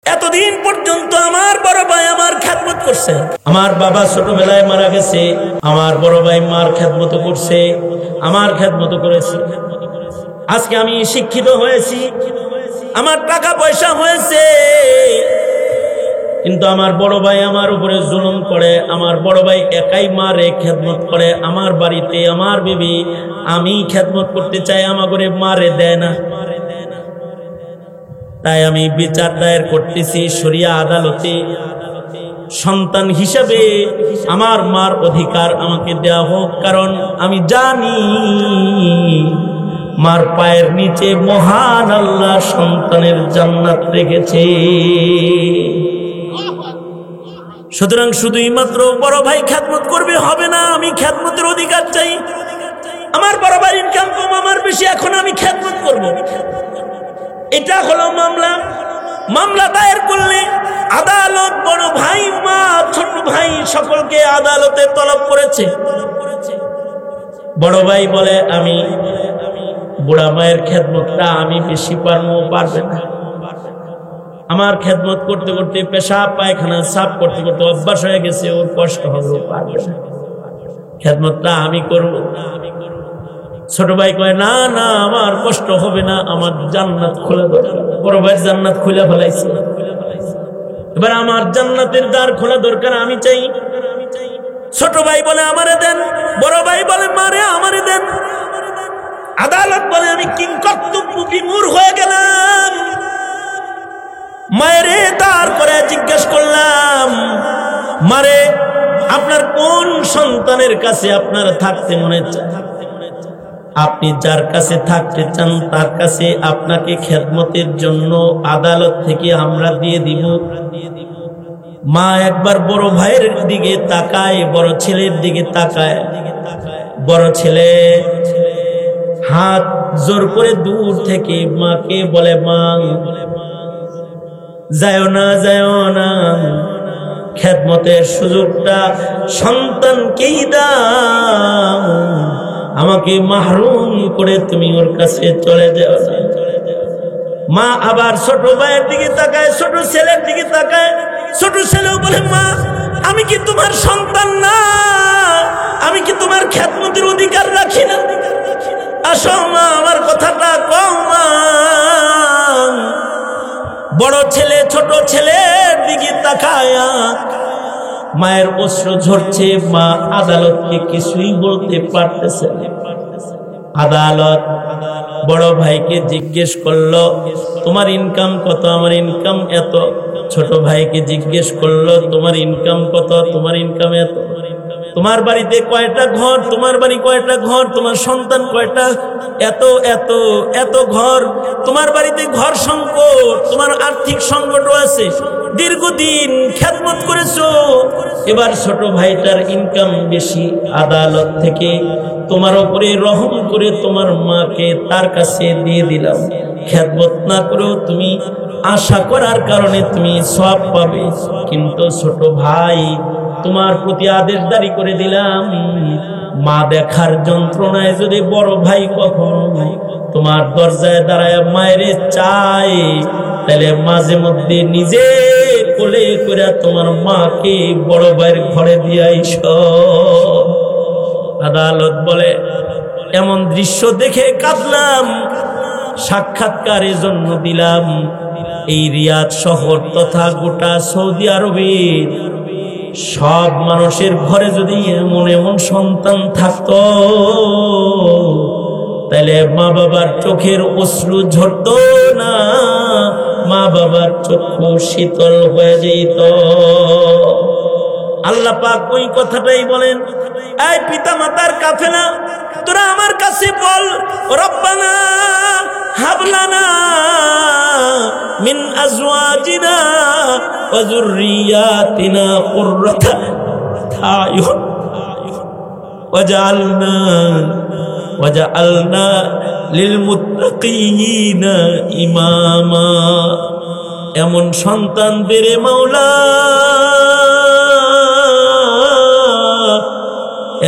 এতদিন পর্যন্ত আমার বড় ভাই আমার খেদমত করছে। আমার বাবা ছোটবেলায় মারা গেছে, আমার বড় ভাই মার খেদমত করছে, আমার খেদমত করেছে। আজকে আমি শিক্ষিত হয়েছি, আমার টাকা পয়সা হয়েছে, কিন্তু আমার বড় ভাই আমার উপরে জুলুম করে। আমার বড় ভাই একাই মারে, খেদমত করে। আমার বাড়িতে আমার বিবি, আমি খেদমত করতে চাই, আমার ঘরে মারে দেয় না। তাই আমি বিচার দায়ের করতেছি শরিয়া আদালতে। সন্তান হিসাবে আমার মার অধিকার আমাকে দেওয়া হোক, কারণ আমি জানি মার পায়ের নিচে মহান আল্লাহ সন্তানের জান্নাত রেখেছে। সুতরাং শুধুই মাত্র বড় ভাই খেদমত করবে হবে না, আমি খেদমতের অধিকার চাই। আমার বড় ভাই ইনকাম কম, আমার বেশি, এখন আমি খেদমত করব। এটা হলো মামলা। মামলা দায়ের করলে আদালত বড় ভাই, মা, ছোট ভাই সকলকে আদালতে তলব করেছে। বড় ভাই বলে আমি বুড়া মায়ের খেদমতটা আমি বেশি পারবে না। আমার খেদমত করতে করতে পেশাব পায়খানা সাফ করতে করতে অভ্যাস হয়ে গেছে, ওর কষ্ট হবে, পারবে না, খেদমতটা আমি করব। ছোট ভাই কয় না না, আমার কষ্ট হবে না, আমার জান্নাত খোলা দরকার। বড় ভাইয়ের জান্নাত খুলে ফেলাইছে, এবার আমার জান্নাতের দ্বার খোলা দরকার, আমি চাই। ছোট ভাই বলে আমারে দেন, বড় ভাই বলে মারে আমারে দেন। আদালত বলে আমি কিংকর্তব্য বিমূঢ় হয়ে গেলাম। মায়েরে দাঁড় করে জিজ্ঞেস করলাম, মারে আপনার কোন সন্তানের কাছে আপনার থাকতে মনে চায়? আপনি যার কাছে থাকতে চান তার কাছে আপনাকে খেদমতের জন্য আদালত থেকে আমরা দিয়ে দিব। মা একবার বড় ভাইয়ের দিকে তাকায়, বড় ছেলের দিকে তাকায়। বড় ছেলে হাত জোর করে দূর থেকে মাকে বলে, মা যাও না, যাও না, খেদমতের সুযোগটা সন্তানকেই দাও, আমাকে মাহরুম করে তুমি ওর কাছে চলে যাও না। মা আবার ছোট ভাইয়ের দিকে তাকায়, ছোট ছেলের দিকে তাকায়। ছোট ছেলেও বলে, মা আমি কি তোমার সন্তান না? আমি কি তোমার খেদমতের অধিকার রাখি না? আসো মা, আমার কথাটা কও মা। বড় ছেলে ছোট ছেলের দিকে তাকায়া মায়ের অশ্রু ঝরছে। মা আদালতকে কিছুই বলতে পারতেছে না। আদালত বড় ভাইকে জিজ্ঞেস করলো, তোমার ইনকাম কত? আমার ইনকাম এত। ছোট ভাইকে জিজ্ঞেস করলো, তোমার ইনকাম কত? তোমার ইনকাম এত। তোমার বাড়িতে কয়টা ঘর? তোমার বাড়ি কয়টা ঘর? তোমার সন্তান কয়টা? এত এত এত ঘর। তোমার বাড়িতে ঘর সংকট, তোমার আর্থিক সংকটও আছে, দীর্ঘদিন খেদমত করেছো, এবার ছোট ভাইটার ইনকাম বেশি। আদালত থেকে তোমার উপরে রহম করে তোমার মাকে তার কাছে দিয়ে দিলাম। খেদমত না করেও তুমি আশা করার কারণে তুমি সওয়াব পাবে, কিন্তু ছোট ভাই তোমার প্রতি আদেশ জারি করে দিলাম, মা দেখার যন্ত্রণায় যদি বড় ভাই কখনো তোমার দরজায় দাঁড়ায় মায়েরে চায়, তাহলে মাঝে মধ্যে নিজে কোলে করে তোমার মাকে বড় ভাইয়ের ঘরে দিয়ে আইস। আদালত বলে, এমন দৃশ্য দেখে কাঁদলাম, সাক্ষাৎকারের জন্য দিলাম। এই রিয়াদ শহর তথা গোটা সৌদি আরবের সব মানুষের ঘরে যদি এমন এমন সন্তান থাকতো, তাহলে মা বাবার চোখের অশ্রু ঝরতো না, মা বাবার চক্ষু শীতল হয়ে যেত। আল্লাহ পাক ওই কথাটাই বলেন, এই পিতা মাতার কাফেলা, তোরা আমার কাছে বল, রব্বানা হাবলানা মিন আজওয়াজিনা ওয়া যুররিয়াতিনা কুররাতা আয়ুন ওয়াজআলনা লিল মুত্তাকিনা ইমামা। এমন সন্তান দেরে মাওলা,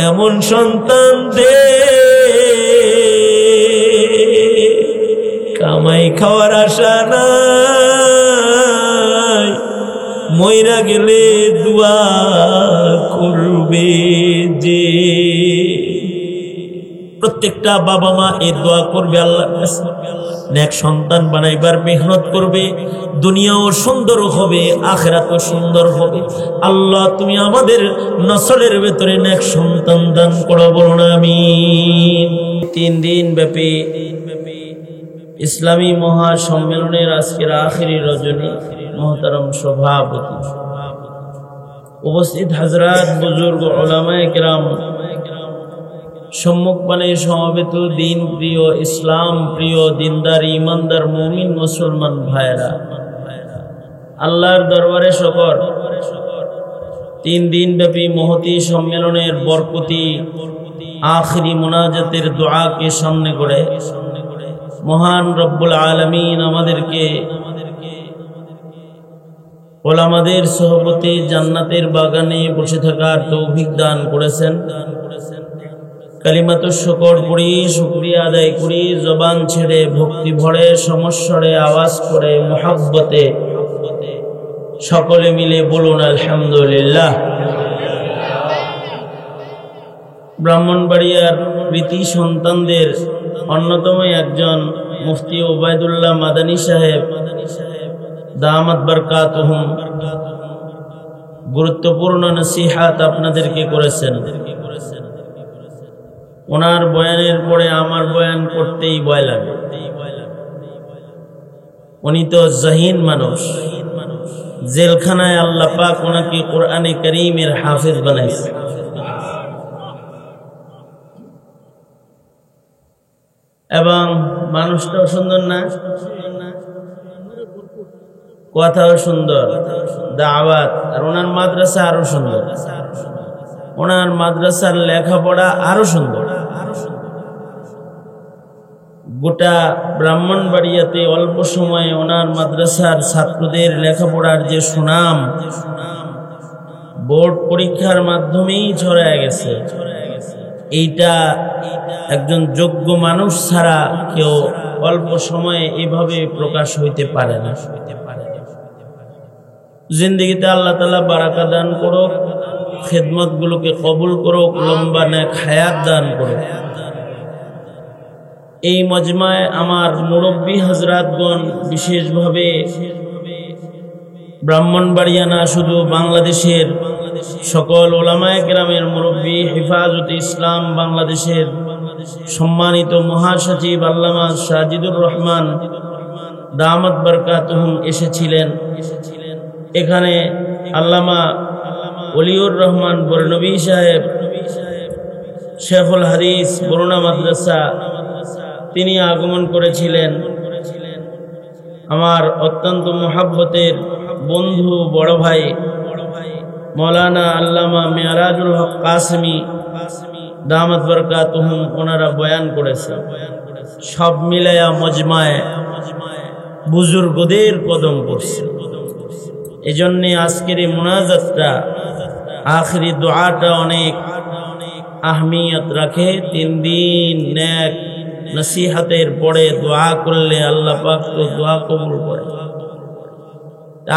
এমন সন্তান দে, কামাই খাওয়ার আশা না, মইরা গেলে দোয়া করবে যে। প্রত্যেকটা বাবা মা এই দোয়া করবে আল্লাহর কাছে, নেক সন্তান বানাইবার মেহনত করবে, দুনিয়াও সুন্দর হবে, আখিরাতও সুন্দর হবে। আল্লাহ তুমি আমাদের নসলের ভেতরে নেক সন্তান দান করো, বলুন আমিন। 3 দিন ব্যাপী ইসলামী মহাসম্মেলনের আজকের আখিরি রজনী, মোহতারম সভাপতি, উপস্থিত হযরত, বুজুর্গ, উলামায়ে কেরাম, সম্মুখপানে সমবেত দিন প্রিয়, ইসলাম প্রিয়, দিনদার, ইমানদার, মুমিন মুসলমান ভাইরা, আল্লাহর দরবারে শুকর। 3 দিন ব্যাপী মহতী সম্মেলনের বরকতি আখিরি মুনাজাতের দোয়াকে সামনে করে মহান রব্বুল আলামিন আমাদেরকে ওলামাদের সোহবতে জান্নাতের বাগানে বসে থাকার তৌফিক দান করেছেন। কালিমাতুশ শুকর পড়ি, শুকরিয়া আদায় করি, জবান ছেড়ে ভক্তি ভরে সমস্বরে আওয়াজ করে মুহাব্বতে সকলে মিলে বলুন আলহামদুলিল্লাহ। ব্রাহ্মণবাড়িয়ার কৃতি সন্তানদের অন্যতম একজন মুফতি ওবায়দুল্লাহ মাদানী সাহেব দামাত বরকাতুহুম গুরুত্বপূর্ণ নসিহাত আপনাদেরকে করেছেন। ওনার বয়ানের পরে আমার বয়ান করতেই ভয় লাগে। উনি তো জাহিন মানুষ, জেলখানায় আল্লাহ পাক ওনাকে কোরআনে কারীমের হাফেজ বানাইছে। এবং মানুষটাও সুন্দর না, কথাও সুন্দর, দাওয়াত, আর ওনার মাদ্রাসা আরো সুন্দর, ওনার মাদ্রাসার লেখাপড়া আরো সুন্দর। গোটা ব্রাহ্মণবাড়িয়াতে অল্প সময়ে ওনার মাদ্রাসার ছাত্রদের লেখাপড়ার যে সুনাম বোর্ড পরীক্ষার মাধ্যমেই ছড়ায় গেছে, এইটা একজন যোগ্য মানুষ ছাড়া কেউ অল্প সময়ে এভাবে প্রকাশ হইতে পারে না। জিন্দেগিতে আল্লাহ তাআলা বারাকা দান করুক, খেদমত গুলোকে কবুল করুক, লম্বা নেক হায়াত দান করুক। এই মজমায় আমার মুরব্বী হযরতগণ, বিশেষভাবে ব্রাহ্মণবাড়িয়া না, শুধু বাংলাদেশের সকল ওলামায়ে কেরামের মুরব্বী, হেফাজতে ইসলাম বাংলাদেশের সম্মানিত মহাসচিব আল্লামা সাজিদুর রহমান দামাত বরকাতুহুম এসেছিলেন। এখানে আল্লামা ওলিউর রহমান বরনবী সাহেব, শেখুল হাদিস বরুণা মাদ্রাসা, তিনি আগমন করেছিলেন। আমার অত্যন্ত মুহাব্বতের বন্ধু, বড় ভাই মৌলানা আল্লামা মেরাজুল হক কাসেমি দামাত বরকাতুহুম, ওনারা বয়ান করেছেন। সব মিলায়া মজমায় বুজুর্গদের কদম পড়ছে। এজন্যে আজকের এই মুনাজাতটা, আখিরি দোয়াটা অনেক আহমিয়ত রাখে। 3 দিন নেক নসিহতের পরে দোয়া করলে আল্লাহ পাক তো দোয়া কবুল করে।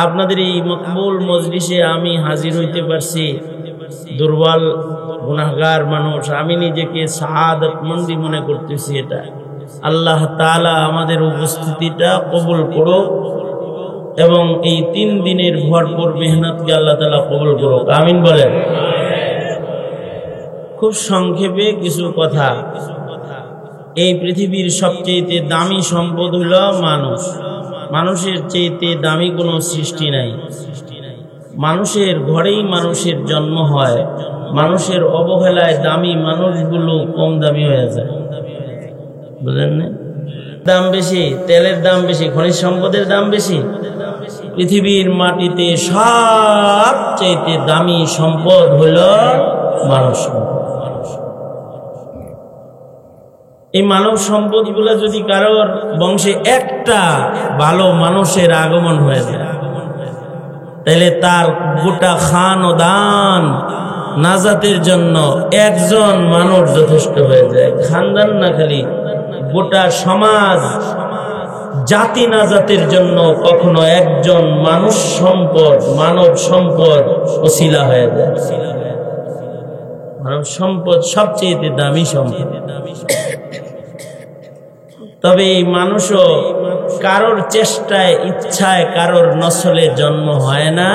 আপনাদের এই মকবুল মজলিসে আমি হাজির হইতে পারছি, দুর্বল গুনাহগার মানুষ, আমি নিজেকে সাআদতমন্দি মনে করতেছি। এটা আল্লাহ তাআলা আমাদের উপস্থিতিটা কবুল করুক এবং এই 3 দিনের ভরপুর মেহনতকে আল্লাহ তাআলা কবুল করুক, আমিন বলেন। খুব সংক্ষেপে কিছু কথা। এই পৃথিবীর সবচেয়ে দামি সম্পদ হলো মানুষ। মানুষের চেয়ে দামি কোনো সৃষ্টি নাই। মানুষের ঘরেই মানুষের জন্ম হয়। মানুষের অবহেলায় দামি মানুষগুলো কম দামি হয়ে যায়, বুঝলেন না? দাম বেশি, তেলের দাম বেশি, খনিজ সম্পদের দাম বেশি। পৃথিবীর মাটিতে সবচেয়ে দামি সম্পদ হলো মানুষ। এই মানব সম্পদ গুলা যদি কারোর বংশে একটা ভালো মানুষের আগমন হয়ে যায়, তাহলে তার গোটা খানদান নাজাতের জন্য একজন মানুষ যথেষ্ট হয়ে যায়। খানদান না, খালি গোটা সমাজ জাতি নাজাতের জন্য কখনো একজন মানব সম্পদ ওসিলা হয়ে যায়। মানব সম্পদ সবচেয়ে দামি সম্পদ। তবে এই মানুষও কারোর চেষ্টায় ইচ্ছায় কারোর নসলে জন্ম হয় না।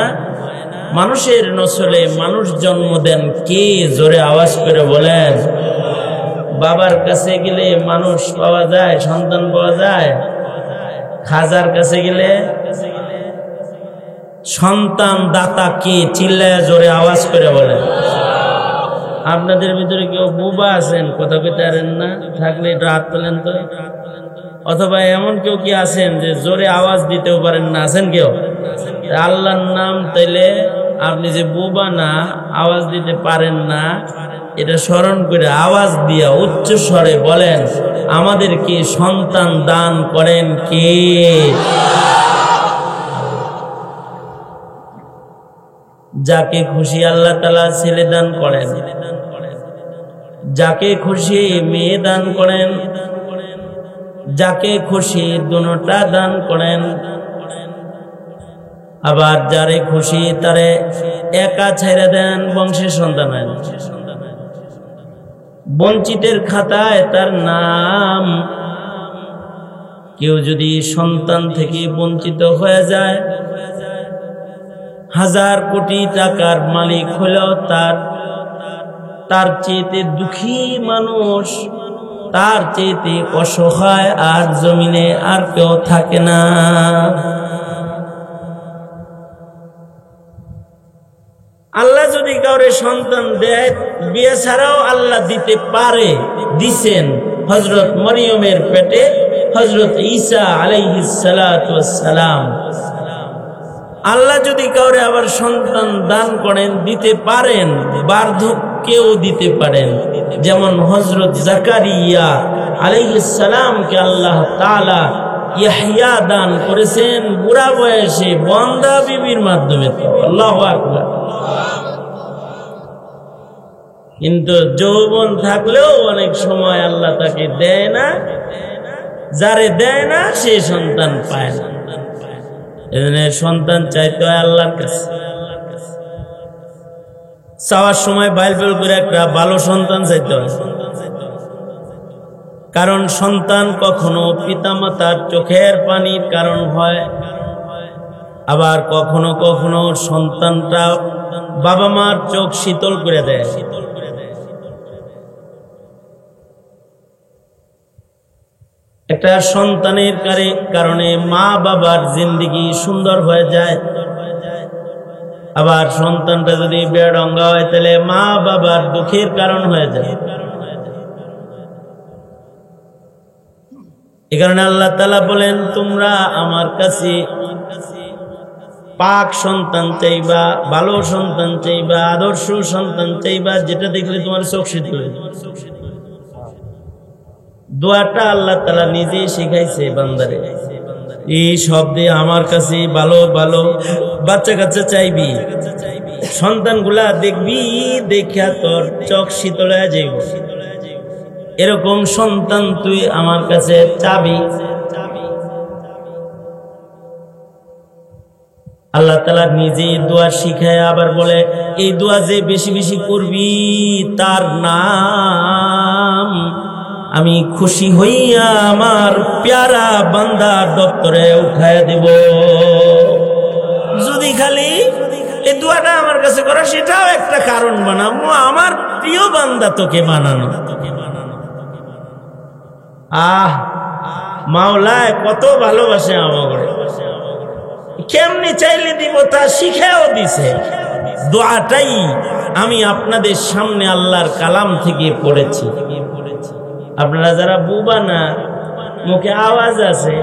মানুষের নসলে মানুষ জন্ম দেন কে? জোরে আওয়াজ করে বলেন। বাবার কাছে গেলে মানুষ পাওয়া যায়, সন্তান পাওয়া যায়। খাজার কাছে গেলে সন্তান দাতা কে? চিল্লায় জোরে আওয়াজ করে বলেন। আপনাদের ভিতরে কেউ বুবা আছেন, কথা কইতে পারেন না? থাকলে একটু হাত তোলেন তো। অথবা এমন কেউ কি আছেন যে জোরে আওয়াজ দিতেও পারেন না? আছেন কেউ? আল্লাহর নাম তাইলে আপনি যে বুবা না, আওয়াজ দিতে পারেন না, এটা স্মরণ করে আওয়াজ দিয়া উচ্চ স্বরে বলেন, আমাদেরকে সন্তান দান করেন কে? যাকে খুশি আল্লাহ তাআলা ছেলে দান করেন, যাকে খুশি মেয়ে দান করেন, যাকে খুশি দুটোটা দান করেন। আবার যারে খুশি তারে একা ছেড়ে দেন, বংশের সন্তান হয় না। বঞ্চিতের খাতায় তার নাম। কেউ যদি সন্তান থেকে বঞ্চিত হয়ে যায়, 1000 কোটি টাকার মালিক হলেও তার চেয়েতে দুঃখী মানুষ, তার চেয়েতে অসহায় আর জমিনে আর কেউ থাকে না। আল্লাহ যদি কাউরে সন্তান দেয়, বিয়ে ছাড়াও আল্লাহ দিতে পারে, দিছেন। হযরত মরিয়মের পেটে হযরত ঈসা আলাইহিস সালাতু ওয়াস সালাম। আল্লাহ যদি কাউরে আবার সন্তান দান করেন, দিতে পারেন, বার্ধক্যেও দিতে পারেন। যেমন হযরত জাকারিয়া আলাইহিস সালামকে আল্লাহ তাআলা ইয়াহইয়া দান করেছেন বুড়া বয়সে বন্দা বিবির মাধ্যমে। তো আল্লাহু আকবার। কিন্তু যৌবন থাকলেও অনেক সময় আল্লাহ তাকে দেয় না, যারে দেয় না সে সন্তান পায় না। এজন্য সন্তান চাইতে হয় আল্লাহর কাছে। চাওয়ার সময় বাইবেল করে একটা ভালো সন্তান চাইতে হয়। কারণ সন্তান কখনো পিতামাতার চোখের পানির কারণ হয়, আবার কখনো কখনো সন্তানটা বাবা মার চোখ শীতল করে দেয়। একটা সন্তানের কারণে মা বাবার জিন্দেগি সুন্দর হয়ে যায়। আবার সন্তানটা যদি বেড়ঙ্গা হয় তাহলে মা বাবার দুঃখের কারণ হয়ে যায়। এই কারণে আল্লাহ তাআলা বলেন, তোমরা আমার কাছে পাক সন্তান চাইবা, ভালো সন্তান চাইবা, আদর্শ সন্তান চাইবা, যেটা দেখলে তোমার চোখ শীতল হয়ে যাবে। দোয়াটা আল্লাহ তাআলা নিজেই শিখাইছে বান্দারে। এই শব্দে আমার কাছে ভালো ভালো বাচ্চা কাচ্চা চাইবি, সন্তানগুলা দেখবি, দেখা তোর চোখ শীতল হয়ে যাইব। এরকম সন্তান তুই আমার কাছে চাবি। আল্লাহ তাআলা নিজে দোয়া শিখায়, আবার বলে এই দোয়া যে বেশি বেশি করবি তার নাম আমি খুশি হইয়া আমার প্যারা বান্দার দপ্তরে উঠায় দেব। যদি খালি এই দোয়াটা আমার কাছে করা, সেটাও একটা কারণ বানাবো আমার প্রিয় বান্দা তোকে বানানো। মাওলায় কত ভালোবাসে আমাকে, কেমনি চাইলে দিব তা শিখাও দিছে। দোয়াটাই আমি আপনাদের সামনে আল্লাহর কালাম থেকে পড়েছি। আপনারা যারা বুবা না, মুখে আওয়াজ আছে,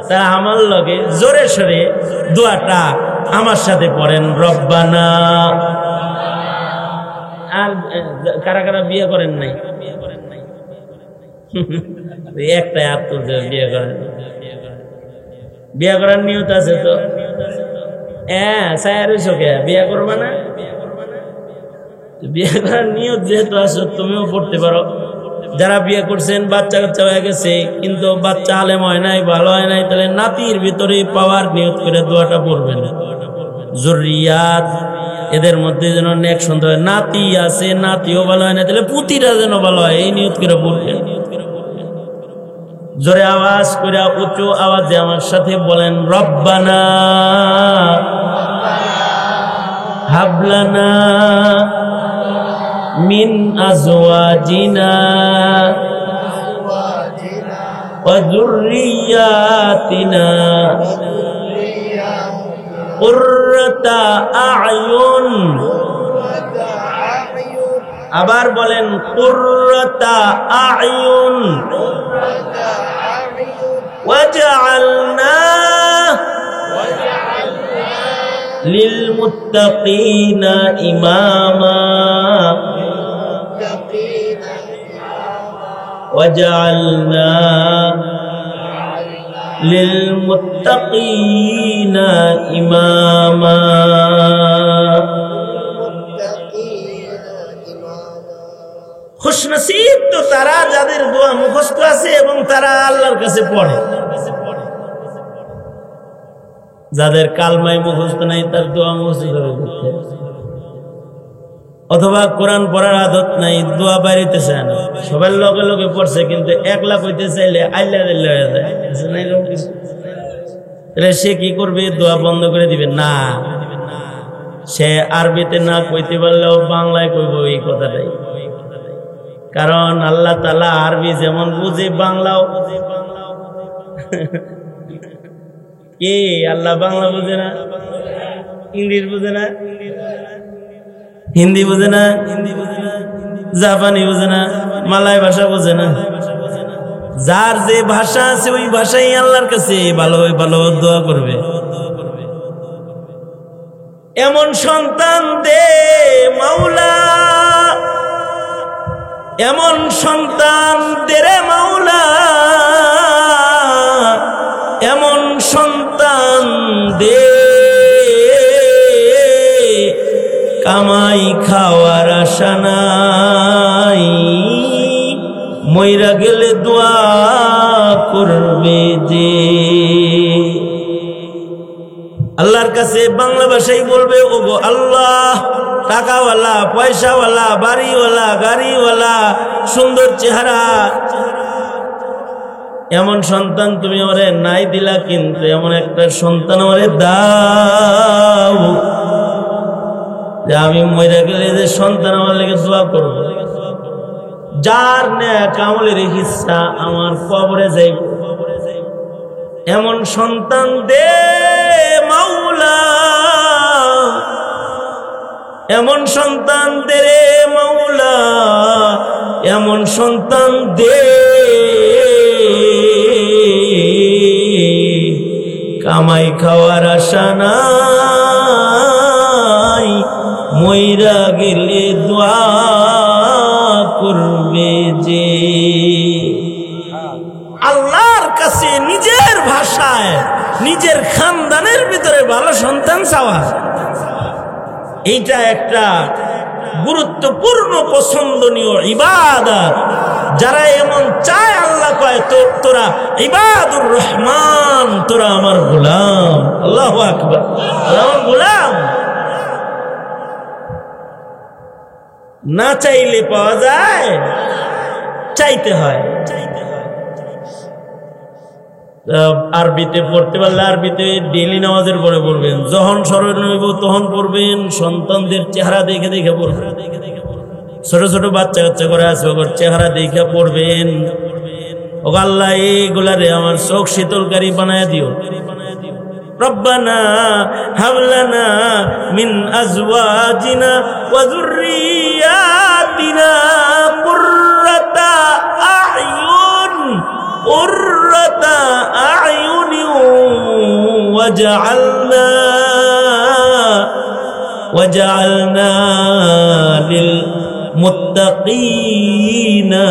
তারা আমার লগে জোরে সরে দোয়াটা আমার সাথে পড়েন। রব্বানা। আর কারা কারা বিয়ে করেন নাই? একটা হাত তুলতে, বিয়ে করেন, বিয়ে করার নিয়ত আছে তো? হ্যাঁ, বিয়ে করবে না? বিয়ে করার নিয়ত যেহেতু আছে, তুমিও পড়তে পারো। যারা বিয়ে করছেন বাচ্চা কাচ্চা হয়ে গেছে কিন্তু বাচ্চা আলেম হয় নাই, ভালো হয় নাই, তাহলে নাতির ভিতরে পাওয়ার নিয়ত করে দোয়াটা পড়বেন। যুররিয়াত, এদের মধ্যে যেন নেক সন্তান হয়। নাতি আছে, নাতিও ভালো হয় না, তাহলে পুতিরা যেন ভালো হয়, এই নিয়ত করে পড়বেন। জোরে আওয়াজ করে উঁচু আওয়াজে আমার সাথে বলেন, রব্বানা হাবলানা মিন আজওয়াজিনা ওয়া যুররিয়াতিনা কুররাতা আয়ুন। আবার বলেন, কুররাতা আয়ুন ওয়াজআলনা লিল মুত্তাকিনা ইমামা ওয়াজআলনা লিল মুত্তাকিনা ইমামা। খুশনসিব তো তারা যাদের দোয়া মুখস্থ আছে এবং তারা আল্লাহর কাছে পড়ে। যাদের কালমাই মুখস্থ নাই তার দোয়া মুখস্থ করতে, অথবা কোরআন পড়ার আদত নাই, দোয়া বাড়িতে চায় না, সবার লগে লগে পড়ছে কিন্তু একলা কইতে চাইলে আইলা দিল্লা হয়ে যায়। তাহলে সে কি করবে? দোয়া বন্ধ করে দিবে না। সে আরবিতে না কইতে পারলেও বাংলায় কইব এই কথাটাই, কারণ আল্লাহ তাআলা আরবি যেমন বুঝে বাংলাও কে আল্লাহ বাংলা বুঝে না, ইংলিশ বুঝে না, হিন্দি বুঝে না, জাপানি বুঝে না, মালয় ভাষা বুঝে না। যার যে ভাষা আছে ওই ভাষাই আল্লাহর কাছে ভালো ভালো দোয়া করবে। এমন সন্তান দে মাওলা, এমন সন্তান দে রে মাওলা, এমন সন্তান দে কামাই খাওয়ার আশা নাই, মইরা গেলে দোয়া করবে যে। আল্লাহর কাছে বাংলা ভাষায় বলবে, ওগো আল্লাহ, টাকাওয়ালা, পয়সাওয়ালা, বাড়িওয়ালা, গাড়িওয়ালা, সুন্দর চেহারা, এমন সন্তান তুমি ওরে নাই দিলা, কিন্তু এমন একটা সন্তান ওরে দাও যে আমি মরে গেলে যে সন্তান আমার লেগে দোয়া করব, যার নেক আমলের হিস্সা আমার কবরে যাইব, এমন সন্তান দে মাওলা, এমন সন্তান দে রে মাওলা, এমন সন্তান দে কামাই খাওয়ার আশা নাই, মইরা গেলে দোয়া করবে যে। আল্লাহর কাছে নিজের ভাষায় নিজের খানদানের ভিতরে ভালো সন্তান চাওয়া, এইটা একটা গুরুত্বপূর্ণ পছন্দনীয় ইবাদত। যারা এমন চায় আল্লাহ কয় তোরা ইবাদুর রহমান, তোরা আমার গোলাম। আল্লাহু আকবার, আমার গোলাম। না চাইলে পাওয়া যায়, চাইতে হয়। আরবিতে পড়তে পারলে আরবিতে ডেইলি নামাজের পরে পড়বেন, যখন স্মরণ হইব তখন পড়বেন, সন্তানদের চেহারা দেখে দেখে পড়বেন। ছোট ছোট বাচ্চা কাচ্চা করে আছে, ওর চেহারা দেখে পড়বেন। ও আল্লাহ, এইগুলারে আমার চোখ শীতলকারী বানায় দিও। রব্বানা হাবলানা মিন আজওয়াজিনা ওয়া যুররিয়াতিনা কুররাতা আয়ুন, কুররাতা আয়ুন ওয়াজআলনা লিল মুত্তাকিনা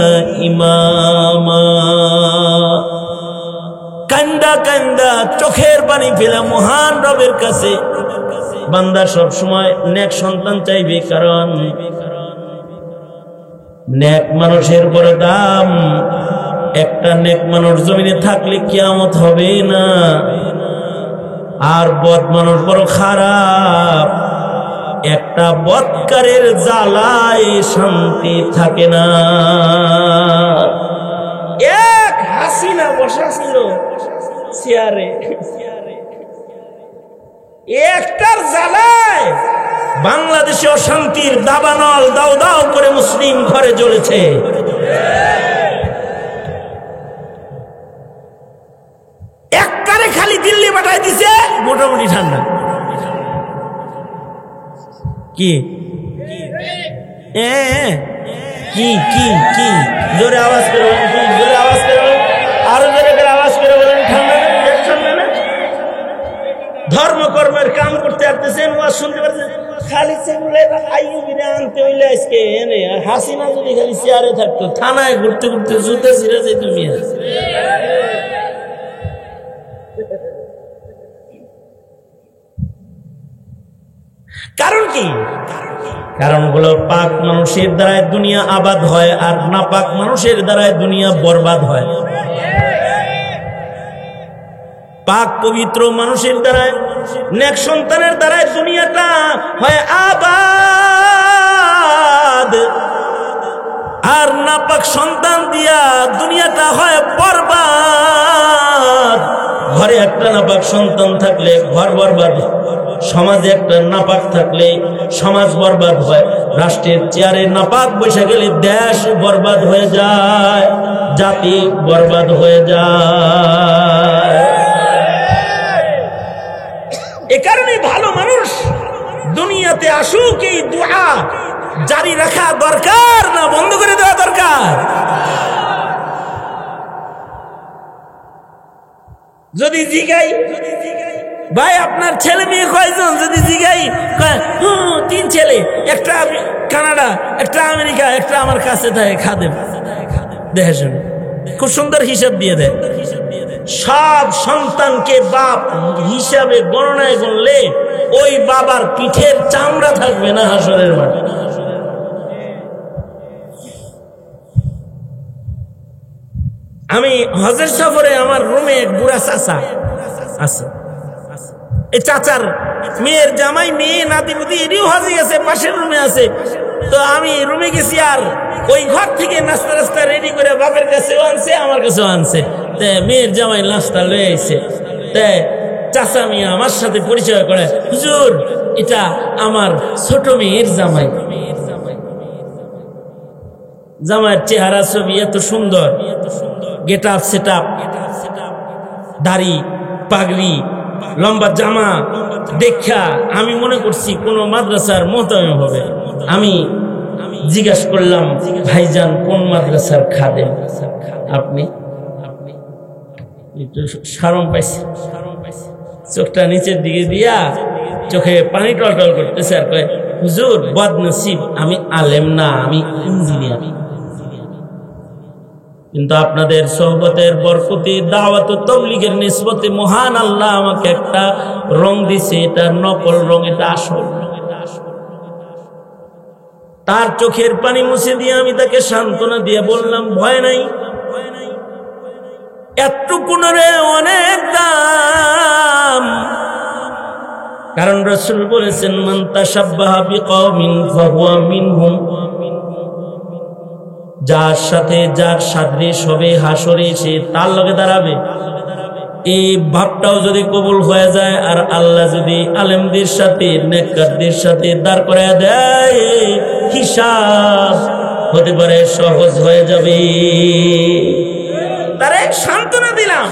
ইমামা। কান্দা কান্দা চোখের পানি ফেলা মহান রবের কাছে বান্দা সব সময় নেক সন্তান চাইবে, কারণ নেক মানুষের বড় দাম। একটা নেক মানুষ জমিনে থাকলে কিয়ামত হবে না, আর বদ মানুষ বড় খারাপ। একটা বদকারের জ্বালায় শান্তি থাকে না। এক হাসিনা বসা ছিল চেয়ারে, একটার জ্বালায় বাংলাদেশে অশান্তির দাবানল দাও দাও করে মুসলিম ঘরে জ্বলেছে। একটারে খালি দিল্লি পাঠায় দিছে, মোটামুটি ঠান্ডা। কি কি কি কি জোরে আওয়াজ করে বলেন, জোরে আওয়াজ করে বলেন, আরো জোরে করে আওয়াজ করে বলেন, ঠান্ডা না? ঠান্ডা না? ধর্মকর্মের কাম করতে আসতেছেন, ওয়াজ শুনতে পারতেছেন, খালি সেগুলো আইয়ুবিরে আনতে হইলে আজকে এনে। আর হাসিনা যদি খালি চেয়ারে থাকতো, থানায় ঘুরতে ঘুরতে জুতে ছিঁড়ে যেত মিয়া। কারণ কি? কারণ হলো পাক মানুষের দ্বারাই দুনিয়া আবাদ হয়, আর না পাক মানুষের দ্বারাই দুনিয়া বরবাদ হয়। পাক পবিত্র মানুষের দ্বারাই, নেক সন্তানের দ্বারাই দুনিয়াটা হয় আবাদ, আর নাপাক সন্তান দিয়া দুনিয়াটা হয় বরবাদ। ঘরে একটা নাপাক সন্তান থাকলে ঘর বরবাদ, সমাজে একটা নাপাক থাকলে সমাজ বরবাদ হয়। রাষ্ট্রের চেয়ারে নাপাক বসে গেলে দেশ বরবাদ হয়ে যায়, জাতি বরবাদ হয়ে যায়। এ কারণে ভালো মানুষ দুনিয়াতে আসুক, এই দুআ জারি রাখা দরকার না বন্ধ করে দেওয়া দরকার? যদি জিগাই ভাই আপনার ছেলে মেয়ে কয়জন, যদি জিগাই 3 ছেলে, একটা কানাডা, একটা আমেরিকা, একটা আমার কাছে থাকে খাদেম, দেখে শুনে খুব সুন্দর হিসাব দিয়ে দেয়। সব সন্তানকে বাপ হিসাবে গণনায় গুনলে ওই বাবার পিঠের চামড়া থাকবে না হাসরের মাঠে। আমি হজের সফরে আমার রুমে এক বুড়া চাচা আছে, এই চাচার মেয়ের জামাই, মেয়ে নাতিপুতি এটিও হজে গেছে, পাশের রুমে আছে। তো আমি রুমে গেছি, আর ওই ঘর থেকে নাস্তা রাস্তা রেডি করে বাপের কাছেও আনছে, আমার কাছেও আনছে। মেয়ের জামাই নাস্তা লয়ে আইছে। চাচা মিয়া আমার সাথে পরিচয় করে, হুজুর এটা আমার ছোট মেয়ের জামাই। জামাইয়ের চেহারা ছবি এত সুন্দর, গেট আপ সেট আপ, দাড়ি পাগড়ি, লম্বা জামা দেখা আমি মনে করছি কোন মাদ্রাসার মোহতামিম হবে। আমি জিজ্ঞাসা করলাম, ভাইজান কোন মাদ্রাসার খাদেম আপনি? শরম পাইছে, চোখটা নিচের দিকে দিয়া চোখে পানি টলটল করতেছে, আর কয় হুজুর বদনসিব, আমি আলেম না, আমি ইঞ্জিনিয়ার। কিন্তু আপনাদের সোহবতের বরকতে, দাওয়াত ও তাবলীগের নিসবতে মহান আল্লাহ আমাকে একটা রং দিছে, এটা নকল রং, এটা আসল। তার চোখের পানি মুছে দিয়ে আমি তাকে সান্ত্বনা দিয়ে বললাম, ভয় নাই, এতটুকুনরে অনেক দাম। কারণ রাসূল বলেছেন, মান তাশাব্বাহা বিকওমিন ফাহুয়া মিনহুম, যার সাথে যার সাদৃশ্য হবে হাসরে সে তার লগে দাঁড়াবে। এই ভাবটাও যদি কবুল হয়ে যায়, আর আল্লাহ যদি আলেমদের সাথে নেককারদের সাথে দাঁড় করায় দেয়, হিসাব হতে পারে সহজ হয়ে যাবে। তারে সান্ত্বনা দিলাম,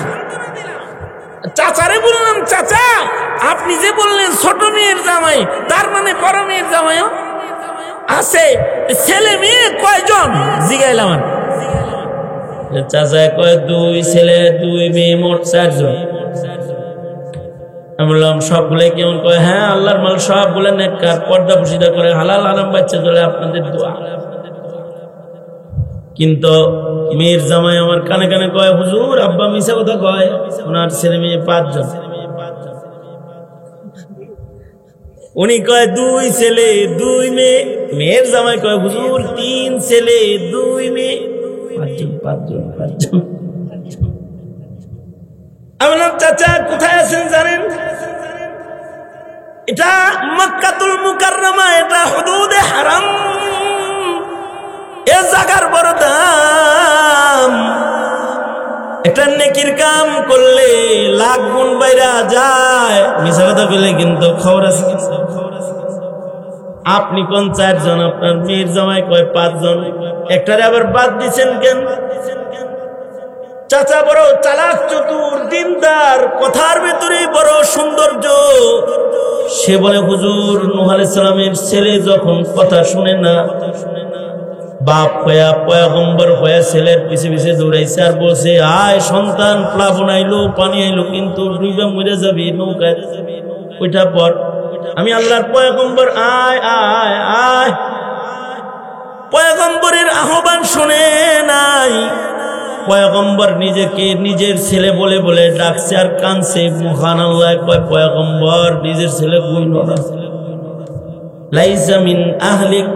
চাচারে বললাম, চাচা আপনি যে বললেন ছোট মেয়ের জামাই, তার মানে বড় মেয়ের জামাইও আছে, ছেলে মেয়ে কয়জন জিগাইলাম। চাচা কয় 2 ছেলে 2 মেয়ে, মোট 4 জন। আমি বললাম সবগুলো কেমন? কয় হ্যাঁ আল্লাহর মাল, সবগুলো নেককার, পর্দা পুশিদা করে, হালাল হারাম বাচ্চা চলে, আপনাদের দোয়া। কিন্তু মেয়ের জামাই আমার কানে কানে কয়, হুজুর আব্বা মিশা কথা কয়, ওনার ছেলে মেয়ে 5 জন। উনি কয় 2 ছেলে 2 মেয়ে। মেয়ের জামাই কয় হুজুর 3 ছেলে 2 মেয়ে, 5 জন। আমি বললাম চাচা কোথায় আছেন জানেন? এটা মক্কাতুল মুকাররমা, এটা হুদুদে হারাম, এ জায়গার বড় দাম। একটা নেকির কাম করলে লাখ গুণ বাইরা যায়। মিছা কথা বলে কিন্তু খবর আছে। আপনি কোন 4 জন, আপনার মেয়ের জামাই কয় 5 জন, একটারে আবার বাদ দিচ্ছেন কেন? চাচা বড় চালাক, চতুর, দিনদার, কথার ভেতরে বড় সৌন্দর্য। সে বলে হুজুর নূহ আলাইহিস সালামের ছেলে যখন কথা শুনে না, বাপ হইয়া পয়গম্বর হইয়া ছেলের পিছে পিছে দৌড়াইছে আর বলছে আয় সন্তান, প্লাবন আইলো, পানি আইলো, কিন্তু ডুইবা মরে যাবি, নৌকায় ওইটা পর। আমি আল্লাহর পয়গম্বর, আয় আয় আয়। পয়গম্বরের আহ্বান শুনে নাই। পয়গম্বর নিজেকে নিজের ছেলে বলে বলে ডাকছে আর কানছে। মহান আল্লাহ কয় পয়গম্বর নিজের ছেলে গুণ না, লাইসা মিন আহলিক,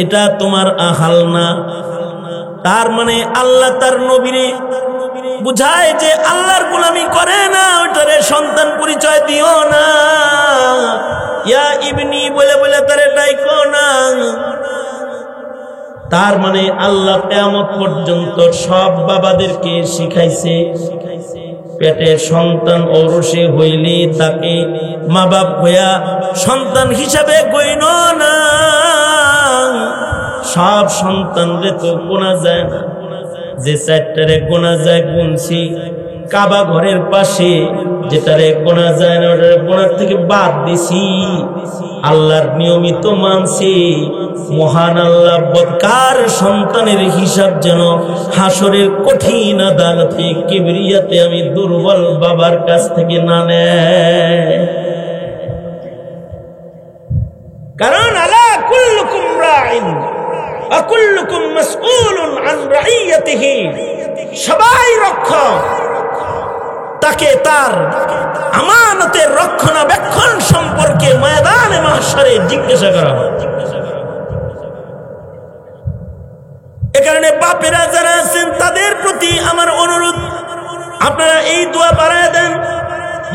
এটা তোমার আহাল না। তার মানে আল্লাহ তার নবীরে বুঝায় যে আল্লাহর গোলামি করে না, ওইটারে সন্তান পরিচয় দিও না। ইয়া ইবনি বলে বলে তারে ডাইকো না। তার মানে আল্লাহ কিয়ামত পর্যন্ত সব বাবাদেরকে শিখাইছে পেটের সন্তান ঔরসে হইলে তাকে মা বাপ হইয়া সন্তান হিসাবে গইন না। সব সন্তানরে তো গোনা যায় না, যে 4টারে গোনা যায় গুনছি। কাবা ঘরের পাশে যেটারে গোনা যায় না ওটারে গোনার থেকে বাদ দিছি। আল্লাহর নিয়মিত মানছি। মহান আল্লাহ বদকার সন্তানের হিসাব যেন হাসরের কঠিন আদালতে কিবরিয়াতে আমি দুর্বল বাবার কাছ থেকে না নেয়। কারণ আলা কুল্লুকুম রাইন ওয়া কুল্লুকুম মাসউলুন আন রাইয়াতিহি, সবাই রক্ষক, তাকে তার আমানতের রক্ষণাবেক্ষণ সম্পর্কে ময়দানে মাহশরে জিজ্ঞাসা করা হয়। এ কারণে বাপেরা যারা আছেন তাদের প্রতি আমার অনুরোধ, আপনারা এই দোয়া বাড়ায় দেন,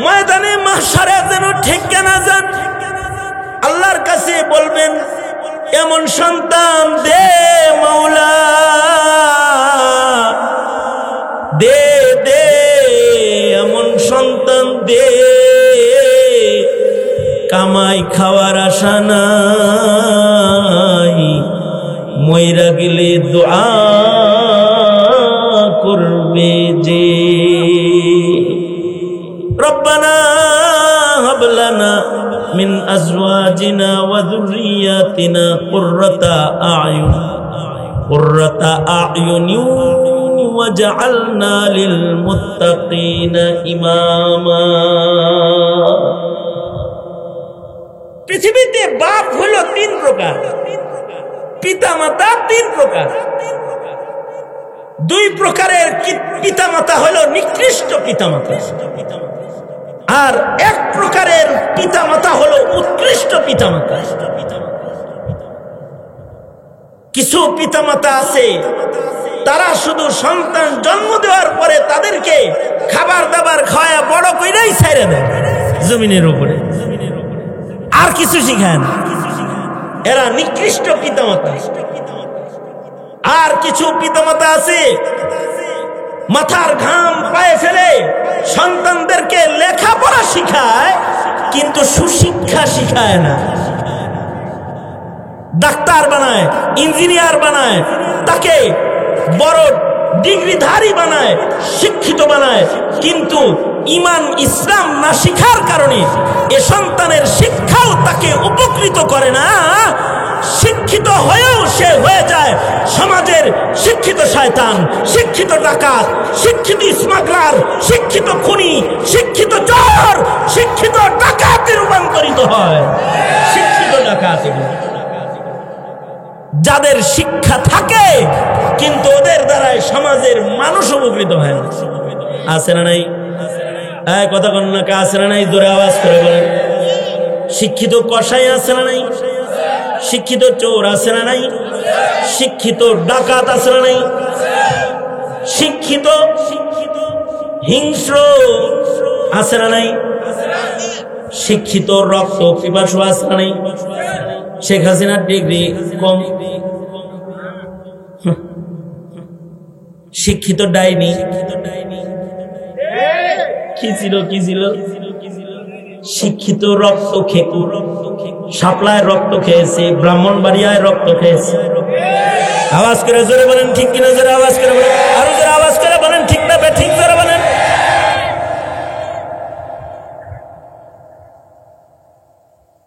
ময়দানে মাহশরে যেন ঠেকে না যান। আল্লাহর কাছে বলবেন এমন সন্তান দে মাওলা, দে দে, এমন সন্তান দে, কামাই খাওয়ার আশা নাই, মইরা গেলে দোয়া করবে যে। রব্বানা হাব লানা মিন আজওয়াজিনা ওয়া যুররিয়াতিনা কুররাতা আ'য়ুন ওয়াজআলনা লিল মুত্তাকিনা ইমামা। পৃথিবীতে বাপ হলো 3 প্রকার, পিতামাতা 3 প্রকার। 2 প্রকারের পিতামাতা হলো নিকৃষ্ট পিতামাতা, আর 1 প্রকারের পিতামাতা হলো উৎকৃষ্ট পিতামাতা। কিছু পিতামাতা আছে তারা শুধু সন্তান জন্ম দেওয়ার পরে তাদেরকে খাবার দাবার খাওয়া বড় কইরাই ছেড়ে দেয় জমিনের উপরে, আর কিছু শিখায় না। এরা নিকৃষ্ট পিতামাতা। আর কিছু পিতামাতা আছে মাথার ঘাম পায়ে ফেলে সন্তানদেরকে লেখাপড়া শিখায়, কিন্তু সুশিক্ষা শিখায় না। ডাক্তার বানায়, ইঞ্জিনিয়ার বানায়, তাকে বড় ডিগ্রিধারী বানায়, শিক্ষিত বানায়, কিন্তু ইমান ইসলাম না শিখার কারণে এ সন্তানের শিক্ষাও তাকে উপকৃত করে না। শিক্ষিত হয়েও সে হয়ে যায় সমাজের শিক্ষিত শয়তান, শিক্ষিত ডাকাত, শিক্ষিত স্মাগলার, শিক্ষিত খুনি, শিক্ষিত চোর, শিক্ষিত ডাকাতে রূপান্তরিত হয়। শিক্ষিত ডাকাত যাদের শিক্ষা থাকে কিন্তু ওদের দ্বারাই সমাজের মানুষ উপকৃত হয় না। আছে না নাই? কথা কন না, আছে না নাই? জোরে আওয়াজ করে বলেন। শিক্ষিত কসাই আছে না নাই? শিক্ষিত চোর আছে না নাই? শিক্ষিত ডাকাত আছে না নাই? শিক্ষিত হিংস্র আছে না নাই? শিক্ষিত রক্ত পিপাসু আছে না নাই? শেখ হাসিনার ডিগ্রি কম। শিক্ষিত ডাইনি কি ছিল? শিক্ষিত রক্ত খেকু, শাপলায় রক্ত খেয়েছে, ব্রাহ্মণবাড়িয়ায় রক্ত খেয়েছে। আওয়াজ করে জোরে বলেন ঠিক কিনা? জোরে আওয়াজ করে বলেন, আরো জোরে আওয়াজ করে বলেন ঠিক না ঠিক? জোরে বলেন।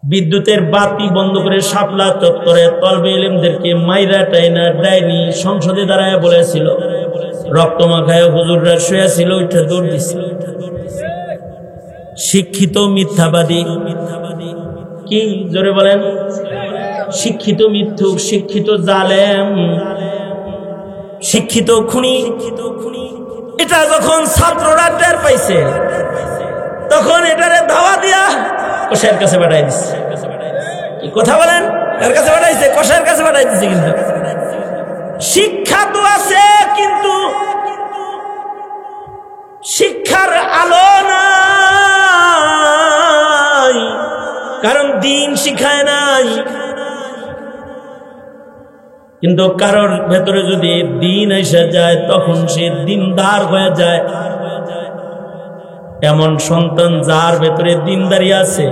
বিদ্যুতের বাতি বন্ধ করে শাপলা চত্বরে তলবে ইলমদেরকে মাইরা টাইনা ডাইনি সংসদে দাঁড়ায় বলেছিল, রক্ত মাখায় হুজুররা শুয়ে ছিল, ওইটা দৌড় দিছিল। শিক্ষিত মিথ্যাবাদী কি? জোরে বলেন। শিক্ষিত মিথ্যুক, শিক্ষিত জালেম, শিক্ষিত খুনি। এটা যখন ছাত্ররা টের পাইছে তখন এটারে ধাওয়া দিয়া কসাইয়ের কাছে পাঠাই দিচ্ছে। কি কথা বলেন? কার কাছে পাঠাইছে? কসাইয়ের কাছে পাঠাই দিচ্ছে। কিন্তু শিক্ষা তো আছে, কিন্তু শিক্ষার আলো নাই, কারণ দিন শিখায় নাই। কিন্তু কারোর ভেতরে যদি দিন এসে যায় তখন সে দিনদার হয়ে যায়। এমন সন্তান যার ভেতরে দিনদারি আছে,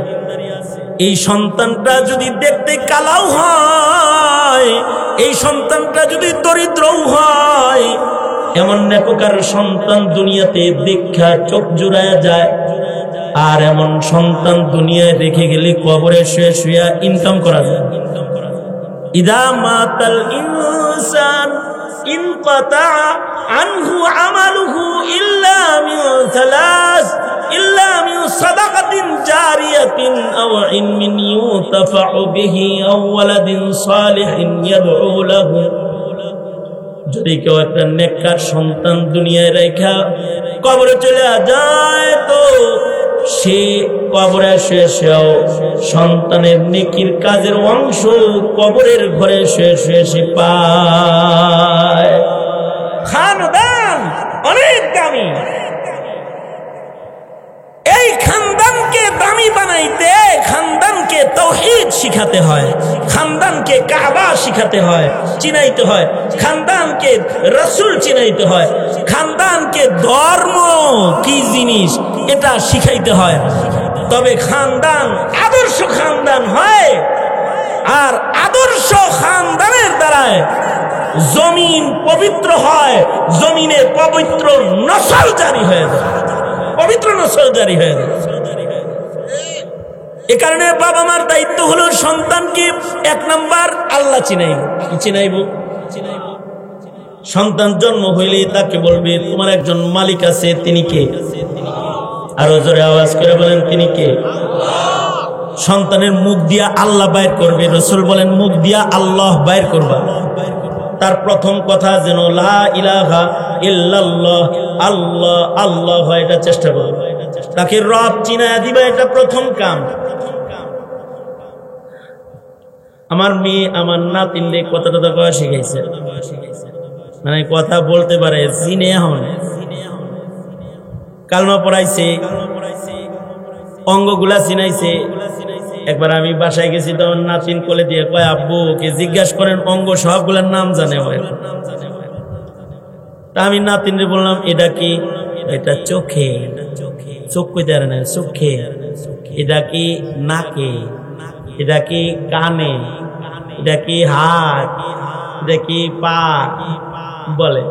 এই সন্তানটা যদি দেখতে কালাও হয়, এই সন্তানটা যদি দরিদ্রও হয়, এমন নেককার সন্তান দুনিয়াতে দীক্ষা চোখ জুড়ায় যায়। আর এমন সন্তান দুনিয়ায় রেখে গেলে কবরে শুয়ে শুয়ে ইনকাম করা যায়। ইদা মাতাল ইনসান ইনকাতা আনহু আমালুহু ইল্লা মিন সালাস, ইল্লা মিন সাদাকাতিন জারিয়াতিন আও ইলমিন ইউতাফাউ বিহি আও ওয়ালাদিন সালিহিন ইয়াদউ লাহু। যদি কেউ একটা নেককার সন্তান দুনিয়ায় রেখা কবরে চলে যায়, তো সে কবরে শেষেও সন্তানের নেকির কাজের অংশ কবরের ঘরে শেষে সে পায়। খানদান অনেক দামি। এই খানদানকে দামি বানাইতে খানদানকে তাওহীদ শিখাতে হয়, খানদানকে কাবা শিখাতে হয়, চিনাইতে হয়, খানদানকে রাসূল চিনাইতে হয়, খানদানকে ধর্ম কি জিনিস এটা শিখাইতে হয়। তবে খানদান আদর্শ খানদান হয়, আর আদর্শ খানদানের দ্বারায় জমিন পবিত্র হয়, জমিনে পবিত্র নসল জারি হয়ে যায়, পবিত্র নসল জারি হয়ে যায়। এ কারণে বাবা মার দায়িত্ব হলো সন্তানকে এক নাম্বার আল্লাহ চিনাইব। কি চিনাইব? সন্তান জন্ম হইলে তাকে বলবে তোমার একজন মালিক আছে, তিনি কে? আরো জোরে আওয়াজ করে বলেন তিনি কে? সন্তানের মুখ দিয়া আল্লাহ বাইর করবে। রাসূল বলেন মুখ দিয়া আল্লাহ বাইর করবা। তার প্রথম কথা যেন লা ইলাহা ইল্লাল্লাহ, আল্লাহ আল্লাহ হয়, এটা চেষ্টা করবে। তাকে রব চিনায়া দিবা, এটা প্রথম কাম। আমার মেয়ে আমার নাতিনরে কথা টথা কয়া শিখাইছে, মানে কথা বলতে পারে, চিনে এখন কালমা পড়াইছে, অঙ্গগুলা চিনাইছে। একবার আমি বাসায় গেছি, তখন নাতিন কোলে দিয়ে কয় আব্বু কে জিজ্ঞাসা করেন অঙ্গ সবগুলার নাম জানে। তা আমি নাতিনরে বললাম এটা কি? এটা চোখে, চোখ কইতে পারে না, চোখে। এটা কি নাকে, এটা কি কানে, এটা কি হাত, এটা কি পা বলে।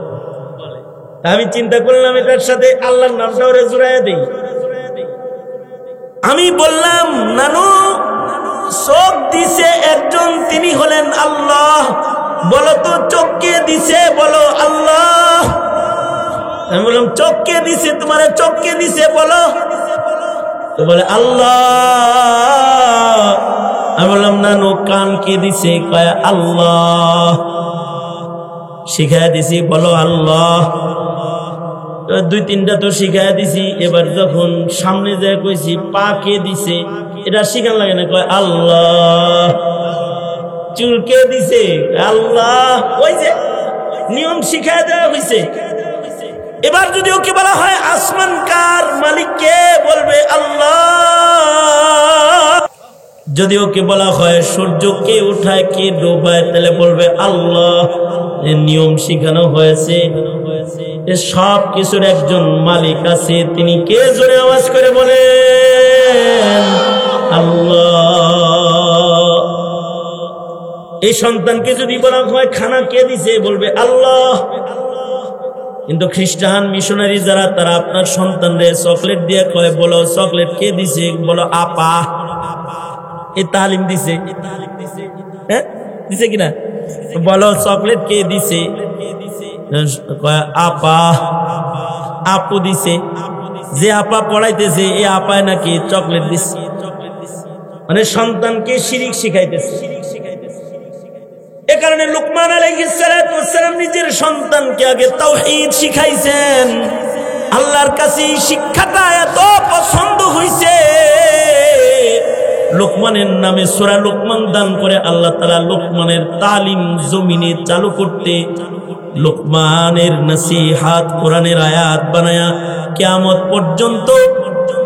আমি চিন্তা করলাম এটার সাথে আল্লাহর নামটা ওরে জুড়াইয়া দেই। আমি বললাম নানু চোখ দিছে একজন, তিনি হলেন আল্লাহ। বলো তো চোখকে দিছে? বলো আল্লাহ। আমি বললাম চোখকে দিছে, তোমার চোখকে দিছে বলো। তো বলে আল্লাহ। আমি বললাম নানু কানকে দিছে? কয় আল্লাহ। শিখাই দিছি বলো আল্লাহ। দুই তিনটা তো শিখাইয়া দিছি, এবার যখন সামনে যায় কইছি পা কে দিছে, এটা শিখান লাগে না, কয় আল্লাহ। চুল কে দিছে, আল্লাহ। ওই যে নিয়ম শিখাই দেওয়া হয়েছে। এবার যদি ওকে বলা হয় আসমান কার, মালিক কে, বলবে আল্লাহ। যদি ওকে বলা হয় সূর্য কে উঠায় কে ডোবায়, তাহলে বলবে আল্লাহ। নিয়ম শিখানো হয়েছে। সব কিছুর একজন মালিক আছে, তিনি কে? জোরে আওয়াজ করে বলেন আল্লাহ। এই সন্তানকে যদি বলা হয় খানা কে দিছে, বলবে আল্লাহ। কিন্তু খ্রিস্টান মিশনারি যারা, তারা আপনার সন্তানরে চকলেট দিয়ে কয়, বলো চকলেট কে দিছে, বলো আপা। এই তালিম দিছে, হ্যাঁ দিছে কিনা? বলো চকলেট কে দিছে, আপা। আপু দিছে। যে আপা পড়াইতেছে এই আপায় নাকি চকলেট দিছে, মানে সন্তানকে শিরিক শিখাইতেছে। এ কারণে লুকমান আলাইহিস সালাম নিজের সন্তানকে আগে তাওহীদ শিখাইছেন। আল্লাহর কাছে শিক্ষাটা এত পছন্দ হইছে, লোকমানের নামে সূরা লোকমান দান করে আল্লাহ তাআলা লোকমানের তালিম জমিনে চালু করতে, লোকমানের নসিহাত কোরআনের আয়াত বানায়া কিয়ামত পর্যন্ত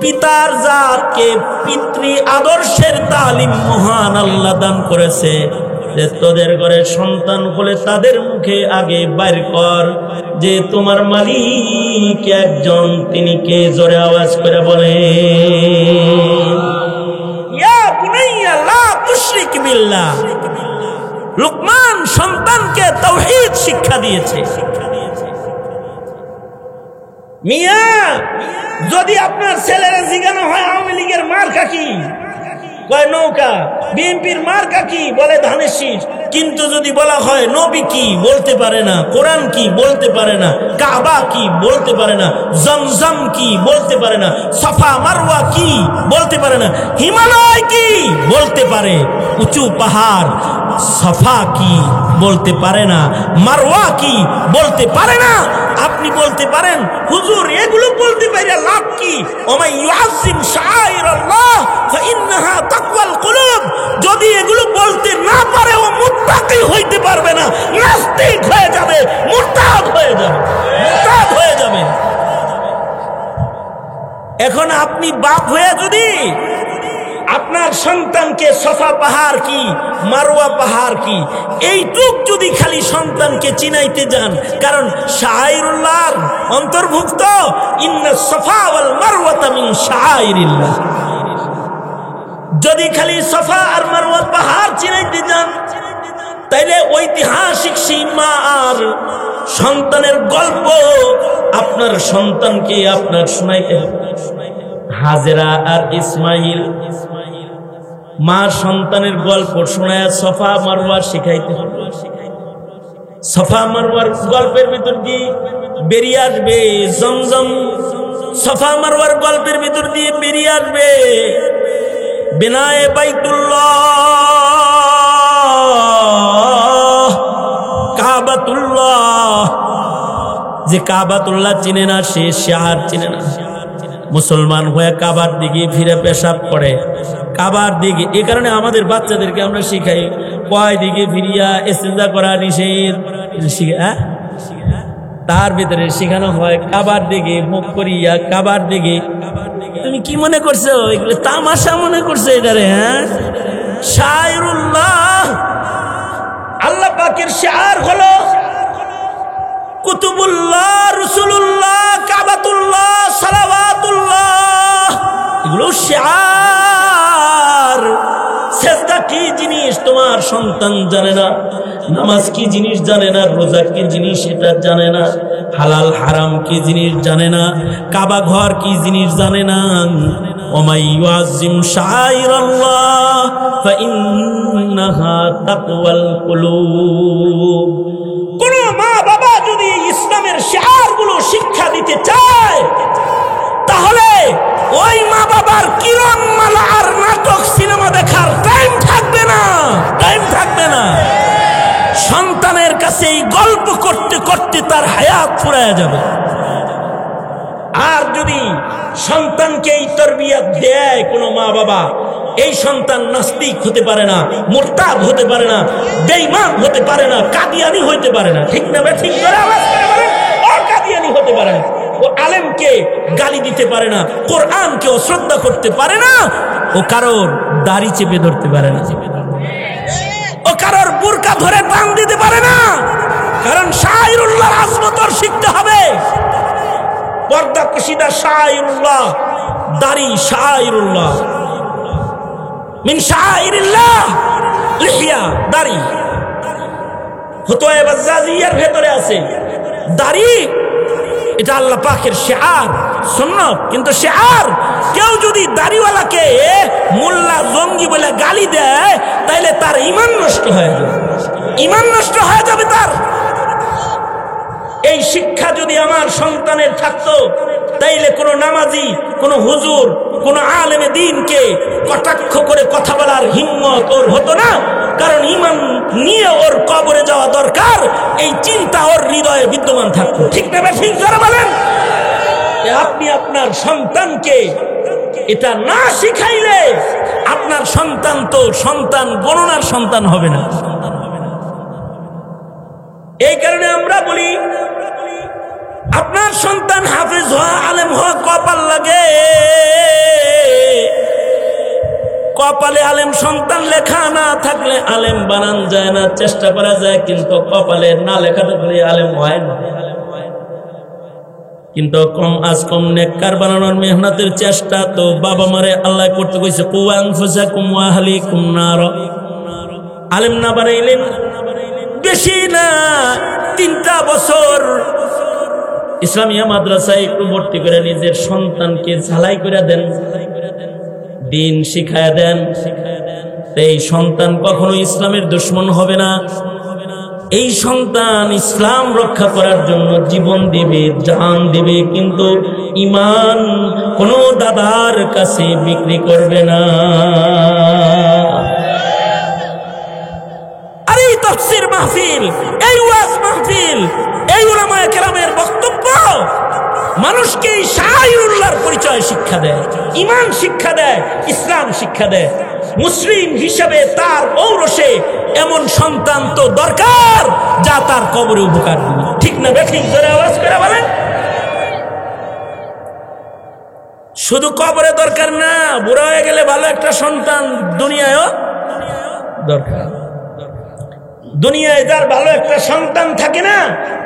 পিতার জাতকে পিতৃ আদর্শের তালিম মহান আল্লাহ দান করেছে। যে তোদের ঘরে সন্তান হলে তাদের মুখে আগে বাইর কর যে তোমার মালিক একজন, তিনি কে? জোরে আওয়াজ করে বলে ইয়া বুনাইয়া লা তুশরিক বিল্লাহ। লুকমান সন্তানকে তাওহীদ শিক্ষা দিয়েছে। মিয়া, যদি আপনার ছেলেরা জিজ্ঞাসা হয় আওয়ামী লীগের মার্কা কি, কয় নৌকা। বিএনপির মার্কা কি, বলে ধানের শীষ। কিন্তু যদি বলা হয় নবী কি, বলতে পারে না। কোরআন কি, বলতে পারে না। কাবা কি, বলতে পারে না। জমজম কি, বলতে পারে না। সাফা মারওয়া কি, বলতে পারে না। হিমালয় কি, বলতে পারে। উঁচু পাহাড় সাফা কি, বলতে পারে না। মারওয়া কি, বলতে পারে না। আপনি বলতে পারেন হুজুর এগুলো বলতে পারে লাভ কি? ওমাই ইউআযিম শাআইরাল্লাহ ফাইন্নাহা তাকওয়াল কুলুব। যদি এগুলো বলতে না পারে, ও মুত্তাকি হইতে পারবে না, নাস্তিক হয়ে যাবে, মুরতাদ হয়ে যাবে, মুরতাদ হয়ে যাবে। এখন আপনি বাপ হয়ে যদি আপনার সন্তানকে সফা পাহাড় কি, মারওয়া পাহাড় কি, এইটুক যদি খালি সন্তানকে চিনাইতে যান, কারণ শাআইরুল্লাহর অন্তর্ভুক্ত, ইন্নাস সফা ওয়াল মারওয়াতা মিন শাআইরিল্লাহ। যদি খালি সফা আর মারওয়া পাহাড় চিনাইতে যান, তাইলে ঐতিহাসিক সীমা আর সন্তানের গল্প আপনার সন্তানকে আপনার শোনাইতে হবে। হাজেরা আর ইসমাইল মা সন্তানের গল্প শোনায় সফা মারওয়া শিখাইতে হবে। সফা মারওয়ার গল্পের ভিতর দিয়ে বেরিয়ে আসবে জমজম। সফা মারওয়ার গল্পের ভিতর দিয়ে বেরিয়ে আসবে বিনায়ে বাইতুল্লাহ, কাবাতুল্লাহ। যে কাবাতুল্লাহ চিনে না, সে শাহর চিনে না। মুসলমান হয়ে কাবার দিকে ফিরে পেশাব করে, কাবার দিকে। এ কারণে আমাদের বাচ্চাদেরকে আমরা শিখাই কয় দিকে ফিরিয়া ইস্তেঞ্জা করা নিষেধ, তার ভিতরে শেখানো হয় কাবার দিকে মুখ করিয়া, কাবার দিকে। তুমি কি মনে করছো এগুলো তামাশা মনে করছো এটারে? হ্যাঁ, শায়রুল্লাহ, আল্লাহ পাকের শার হলো কুতুবুল্লাহ, রসুলুল্লাহ, কাবাতুল্লাহ, সালাওয়াতুল্লাহ। এগুলো শার। সেজদা কি জিনিস তোমার সন্তান জানে না, নামাজ কি জিনিস জানে না, রোজা কি জিনিস এটা জানে না, হালাল হারাম কি জিনিস জানে না, কাবা ঘর কি জিনিস জানে না। ওমাই ইউআযিম শাআইরাল্লাহ ফাইন্নাহা তাকওয়াল কুলুব। কোন মা বাবা যদি ইসলামের শিআরগুলো শিক্ষা দিতে চায়, তাহলে ওই মা বাবার কিরণমালা আর নাটক সিনেমা দেখার টাইম থাকবে না, টাইম থাকবে না। সন্তানের কাছে এই গল্প করতে করতে তার হায়াত ফুরায় যাবে। আর যদি সন্তানকে এই তরবিয়ত দেয় কোনো মা বাবা, এই সন্তান নাস্তিক হতে পারে না, মুরতাদ হতে পারে না, বেঈমান হতে পারে না, কাদিয়ানি হতে পারে না। ঠিক না? ঠিক করে আওয়াজ করে বলেন, ও কাদিয়ানি হতে পারে না, ও আলেমকে গালি দিতে পারে না, কোরআনকে অশ্রদ্ধা করতে পারে না, ও কারোর দাড়ি চেপে ধরতে পারে না, ও কারোর বুরকা ধরে টান দিতে পারে না। কারণ শায়রুল্লাহর আজমত শিখতে হবে। পর্দা কশিদা শায়রুল্লাহ, দাড়ি শায়রুল্লাহ, মিন শায়রিল্লাহ লিহিয়া, দাড়ি ফতোয়া বাজ্জাজিয়ার ভেতরে আছে। দাড়ি এটা আল্লাহ পাকের শিআর সুন্নাত, কিন্তু শিআর কেউ যদি দাড়িওয়ালাকে মোল্লা জঙ্গি বলে গালি দেয় তাইলে তার ঈমান নষ্ট হয়ে যাবে, ঈমান নষ্ট হয়ে যাবে তার। এই শিক্ষা যদি আমার সন্তানের থাকতো তাইলে কোন নামাজি, কোন হুজুর, কোন আলেমে দ্বীনকে কটাক্ষ করে কথা বলার হিম্মত ওর হতো না। কারণ ঈমান নিয়ে ওর কবরে যাওয়া দরকার, এই চিন্তা ওর হৃদয়ে বিদ্যমান থাকতো। ঠিক না? ঠিক যারা বলেন, আপনি আপনার সন্তানকে এটা না শিখাইলে আপনার সন্তান তো সন্তান গণনার সন্তান হবে না। এই কারণে আমরা বলি, আপনার সন্তান হাফেজ হওয়া, আলেম হওয়া কপাল লাগে। কপালে আলেম সন্তান লেখা না থাকলে আলেম বানান যায় না, চেষ্টা করা যায়, কিন্তু কপালে না লেখা থাকলে আলেম হয় না। কিন্তু কম নেককার বানানোর মেহনতের চেষ্টা তো বাবা মারে আল্লাহ করতে কইছে, কু আনফুসাকুম ওয়া আহলিকুম নার। আলেম না বানাইলেন বেশি না 3টা বছর ইসলামিয়া মাদ্রাসায় একটু ভর্তি করে নিজের সন্তানকে ঝালাই করে দেন, দিন শিখায় দেন। এই সন্তান কখনো ইসলামের দুশমন হবে না। এই সন্তান ইসলাম রক্ষা করার জন্য জীবন দিবে, জান দিবে, কিন্তু ঈমান কোনো দাদার কাছে বিক্রি করবে না। আর এই তাফসীর মাহফিল, এই ওয়াজ মাহফিল, এই উলামায়ে কেরামের বক্তব্য মানুষকে শায়রুল্লাহর পরিচয় শিক্ষা দেয়, ঈমান শিক্ষা দেয়, ইসলাম শিক্ষা দেয়। মুসলিম হিসাবে তার ঔরসে এমন সন্তান তো দরকার যা তার কবরে উপকার দিবে। ঠিক না? ঠিক জোরে আওয়াজ করে বলেন। শুধু কবরে দরকার না, বুড়া হয়ে গেলে ভালো একটা সন্তান দুনিয়ায়ও দরকার। দুনিয়ায় যার ভালো একটা সন্তান থাকে না,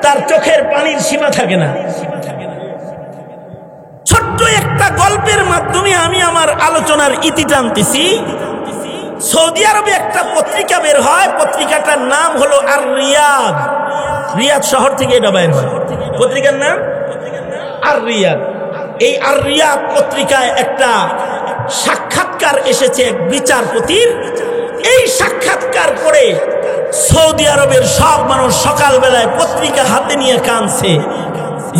তার চোখের পানির সীমা থাকে না। ছোট্ট একটা গল্পের মাধ্যমে আমি আমার আলোচনার ইতি টানতেছি। সৌদি আরবে একটা পত্রিকা বের হয়, পত্রিকাটার নাম হলো আর রিয়াদ। রিয়াদ শহর থেকে এটা বের হয়, পত্রিকার নাম আর রিয়াদ। এই আর রিয়াদ পত্রিকায় একটা সাক্ষাৎকার এসেছে এক বিচারপতির। এই সাক্ষাৎকার পড়ে সৌদি আরবের সব মানুষ সকালবেলায় পত্রিকা হাতে নিয়ে কাঁদছে,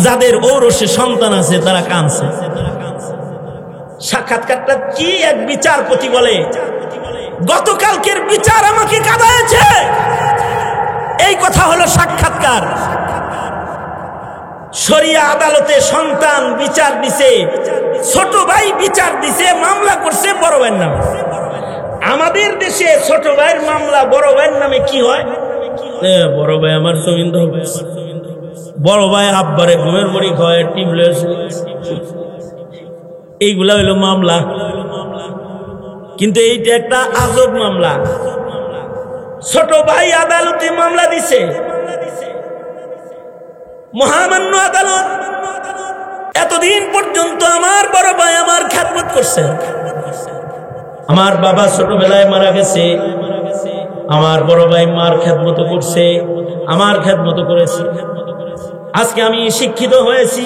যাদের ঔরসে সন্তান আছে তারা কাঁদছে। সাক্ষাৎকারটা কি? এক বিচারপতি বলে, গতকালকের বিচার আমাকে কাঁদায়েছে। এই কথা হলো সাক্ষাৎকার। শরিয়া আদালতে সন্তান বিচার দিছে, ছোট ভাই বিচার দিছে, মামলা করছে বড় ভাইয়ের নামে। আমাদের দেশে ছোট ভাইয়ের মামলা বড় ভাইয়ের নামে কি হয়? বড় ভাই আমার জমিন ধরবে, বড় ভাই আব্বারে ঘুমের বড়ি খায়, টিবলেস, এইগুলা হইল মামলা। কিন্তু এইটা একটা আজব মামলা। ছোট ভাই আদালতে মামলা দিছে, মহামান্য আদালত এতদিন পর্যন্ত আমার বড় ভাই আমার খেদমত করছে। আমার বাবা ছোটবেলায় মারা গেছে, আমার বড় ভাই মার খেদমত করছে, আমার খেদমত করেছে। আজকে আমি শিক্ষিত হয়েছি,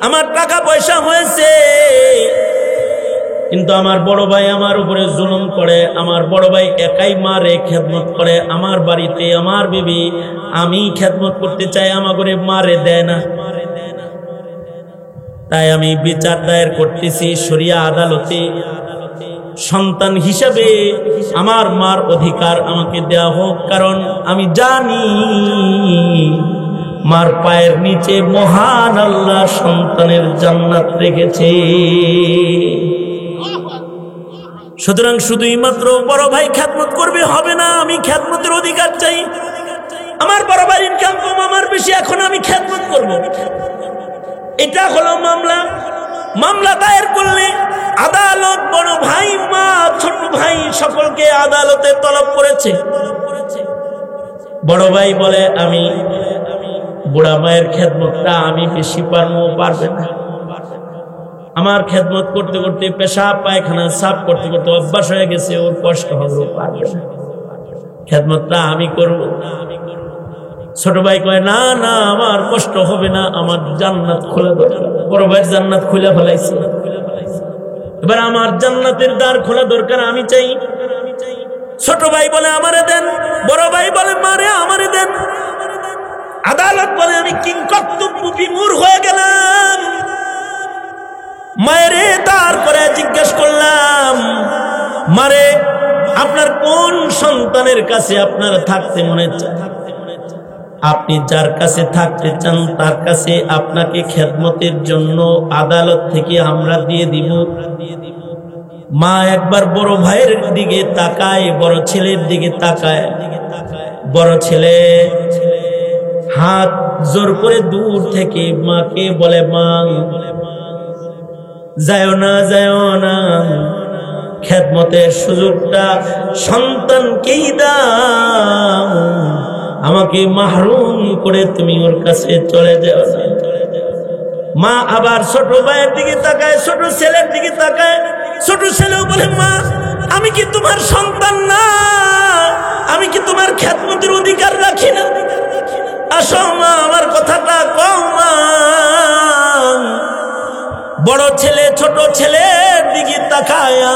আমার টাকা পয়সা হয়েছে, কিন্তু আমার বড় ভাই আমার উপরে জুলুম করে। আমার বড় ভাই একাই মারে, খেদমত করে। আমার বাড়িতে আমার বিবি, আমি খেদমত করতে চাই, আমার ঘরে মারে দেয় না। তাই আমি বিচার দায়ের করতেছি শরিয়া আদালতে। সন্তান হিসাবে আমার মার অধিকার আমাকে দেয়া হোক, কারণ আমি জানি মার পায়ের নিচে মহান আল্লাহ সন্তানের জান্নাত রেখেছে। সুতরাং শুধুই মাত্র বড় ভাই খেদমত করবে হবে না, আমি খেদমতের অধিকার চাই। আমার বড় ভাই ইনকাম কম, আমার বেশি, এখন আমি খেদমত করব। এটা হলো মামলা। মামলা দায়ের করলে আদালত বড় ভাই, মা, ছোট ভাই সকলকে আদালতে তলব করেছে। বড় ভাই বলে আমি বুড়া মায়ের খেদমতটা আমি বেশি পারবে না, আমার খেদমত করতে করতে পেশাব পায়খানা সাফ করতে করতে অভ্যাস হয়ে গেছে, ওর কষ্ট হবে, পারবে না, খেদমতটা আমি করব। ছোট ভাই কয় না না আমার কষ্ট হবে না, আমার জান্নাত খোলা দরকার। বড় ভাইয়ের জান্নাত খুলে ফেলাইছে, এবার আমার জান্নাতের দ্বার খোলা দরকার, আমি চাই। ছোট ভাই বলে আমারে দেন, বড় ভাই বলে মারে আমারে দেন। আদালত বলে আমি কিংকর্তব্য বিমূঢ় হয়ে গেলাম। মায়েরে দাঁড় করে জিজ্ঞেস করলাম, মারে আপনার কোন সন্তানের কাছে আপনার থাকতে মনে চায়? আপনি যার কাছে থাকতে চান তার কাছে আপনাকে খেদমতের জন্য আদালত থেকে আমরা দিয়ে দিব। মা একবার বড় ভাইয়ের দিকে তাকায়, বড় ছেলের দিকে তাকায়। বড় ছেলে হাত জোর করে দূর থেকে মাকে বলে, মা যাও না, যাও না, খেদমতের সুযোগটা সন্তানকেই দাও, আমাকে মাহরুম করে তুমি ওর কাছে চলে যাও না। মা আবার ছোট ভাইয়ের দিকে তাকায়, ছোট ছেলের দিকে তাকায়। ছোট ছেলেও বলে, মা আমি কি তোমার সন্তান না? আমি কি তোমার খেদমতের অধিকার রাখি না? আসো মা, আমার কথাটা কও মা। বড় ছেলে ছোট ছেলের দিকে তাকায়া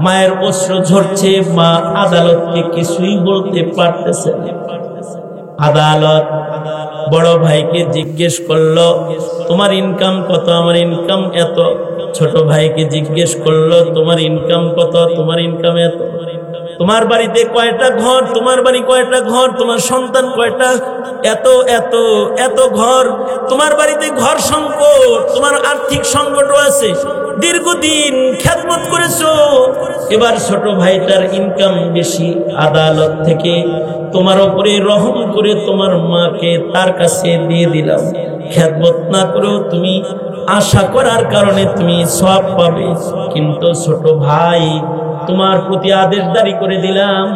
মায়ের অশ্রু ঝরছে, মা আদালতকে কিছুই বলতে পারতেছে না। আদালত বড় ভাইকে জিজ্ঞেস করলো, তোমার ইনকাম কত? আমার ইনকাম এত। ছোট ভাইকে জিজ্ঞেস করলো, তোমার ইনকাম কত? তোমার ইনকাম এত। তোমার বাড়িতে কয়টা ঘর? তোমার বাড়ি কয়টা ঘর? তোমার সন্তান কয়টা? এত এত এত ঘর। তোমার বাড়িতে ঘর সংকট, তোমার আর্থিক সংকট আছে, দীর্ঘদিন খেদমত করেছো, এবার ছোট ভাইটার ইনকাম বেশি। আদালত থেকে তোমার উপরে রহম করে তোমার মাকে তার কাছে দিয়ে দিলাম। খেদমত না করেও তুমি আশা করার কারণে তুমি সওয়াব পাবে, কিন্তু ছোট ভাই তোমার প্রতি আদেশ জারি করে দিলাম,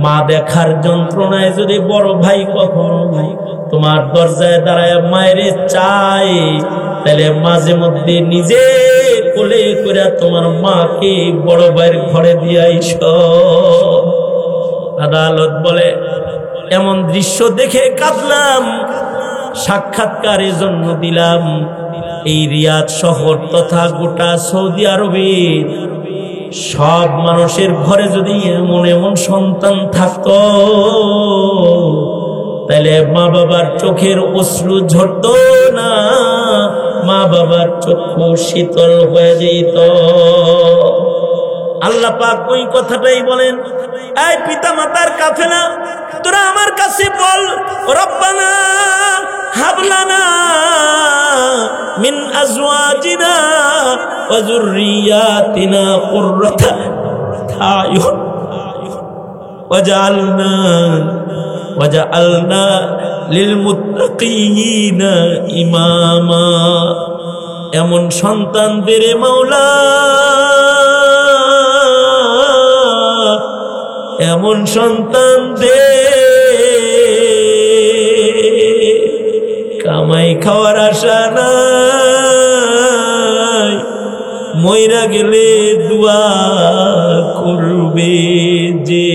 মা দেখার যন্ত্রণায় যদি বড় ভাই কখনো তোমার দরজায় দাঁড়ায় মায়েরে চায়, তাহলে মাঝে মধ্যে নিজে কোলে করে তোমার মাকে বড় ভাইয়ের ঘরে দিয়ে আইসো। আদালত বলে, এমন দৃশ্য দেখে কাঁদলাম, সাক্ষাৎকারের জন্য দিলাম। এই রিয়াদ শহর তথা গোটা সৌদি আরবের সব মানুষের ঘরে যদি এমন এমন সন্তান থাকতো, তাহলে মা বাবার চোখের অশ্রু ঝরতো না, মা বাবার চক্ষু শীতল হয়ে যেত। আল্লাহ পাক ওই কথাটাই বলেন, এই পিতা মাতার কাফেলা, তোরা আমার কাছে বল, রব্বানা হাবলানা মিন আজওয়াজিনা ওয়া যুররিয়াতিনা কুররাতা আয়ুন ওয়াজআলনা লিল মুত্তাকিনা ইমামা। এমন সন্তান দেরে মাওলা, এমন সন্তান দে, কামাই খাওয়ার আশা নাই, মইরা গেলে দোয়া করবে যে।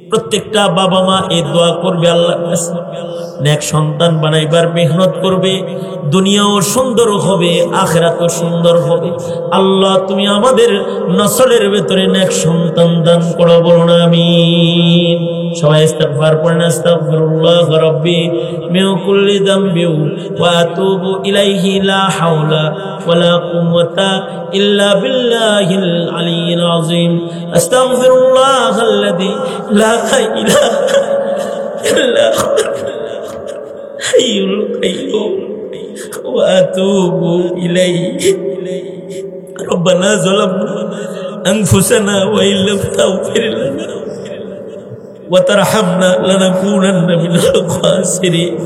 প্রত্যেকটা বাবা মা এই দোয়া করবে, আল্লাহর কাছে নেক সন্তান বানাইবার মেহনত করবে, দুনিয়াও সুন্দর হবে, আখিরাতও সুন্দর হবে। আল্লাহ তুমি আমাদের নসলের ভেতরে নেক সন্তান দান করো, বলুন আমিন। সবাই ইস্তিগফার পড়েন, আস্তাগফিরুল্লাহ রাব্বি মিন কুল্লি যামবি ওয়া আতুবু ইলাইহি, লা হাওলা ওয়ালা কুওয়াতা ইল্লা বিল্লাহিল আলিয়্যিল আযীম। আস্তাগফিরুল্লাহাল্লাযী লা ইলাহা الله حي القيوم وأتوب إليه ربنا ظلمنا أنفسنا وإن لم تغفر لنا وترحمنا لنكونن من الخاسرين